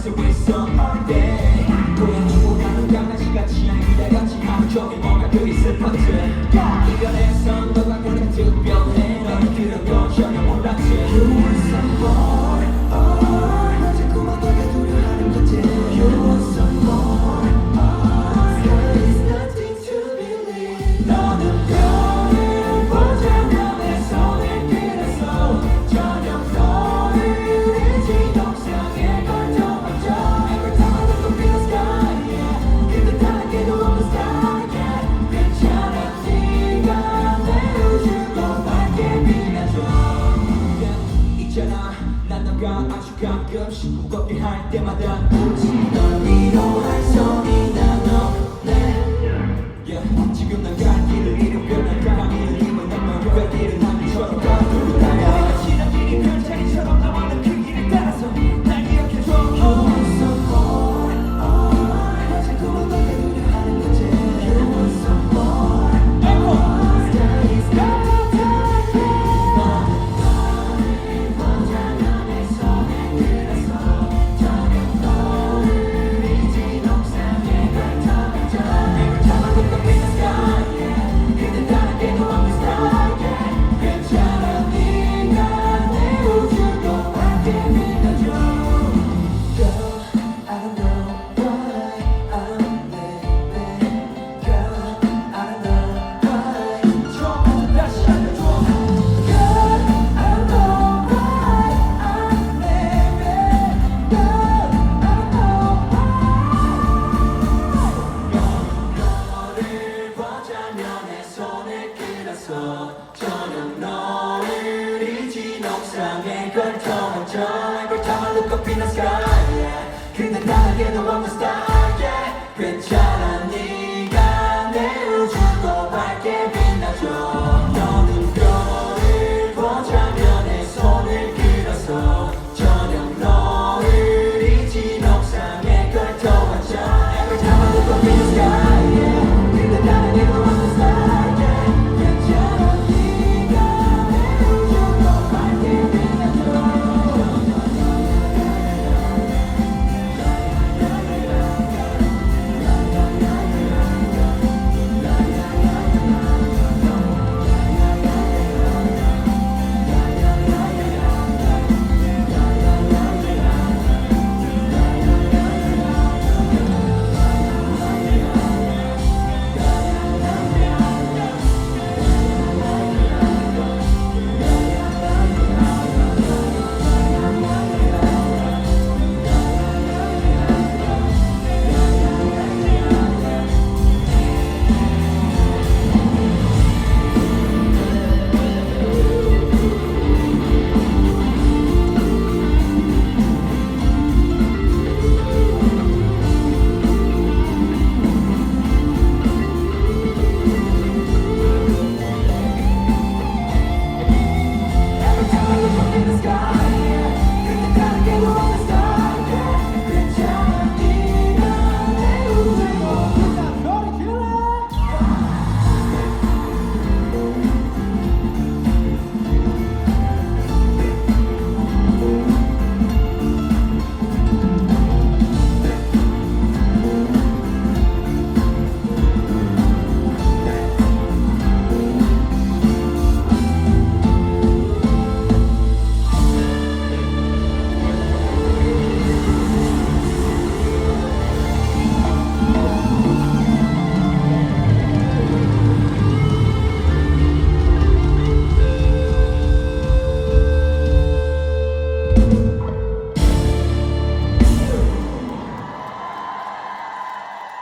수 있어 all day 고양이고 나는 강아지같이 기다렸지 한쪽에 뭔가 그리 슬펐지 이별에서 너가 그렇게 특별해 너는 그런 건 전혀 몰랐지 You want some more 나 자꾸만 너가 두려워하는 거지 You want some more There is nothing to believe 너는 별을 보자며 내 손을 끌었어 저녁 너를 내 지동상에 걸쳐봤죠 Every time I look up in the sky yeah. 근데 다르게도 on the sky yeah. 괜찮아 네가 내 우주도 밝게 빛나줘 yeah. 있잖아 난 너가 아주 가끔씩 무겁게 할 때마다 굳이 널 위로할 손이 난 없네 yeah. 지금 난 갈 길을 잃으며 난 가기를 힘은 난 너의 길은 하늘처럼 가두고 다녀 내가 지난 길이 별자리처럼 나와 난 그 길을 따라서 날 기억해줘 You want some more 나 자꾸만 너가 두려워하는 거지 You want some more There is nothing to believe 너를 보자며 내 손을 끌었어 저녁 너를 이 지동상에 걸쳐봤죠 Every time I look up in the sky yeah. 근데 다르게도 on the sky yeah. 괜찮아 네가 내 우주도 밝게 빛나줘 Girl, I don't know why I'm living Girl, I don't know why 처음부터 다시 알려줘 Girl, I don't know why I'm living Girl, I don't know why 너를 보자며 내 손을 끌었어 저녁 너를 이 진옥상에 걸쳐왔죠 Every time I look up in the sky yeah. 근데 다르게도 on the sky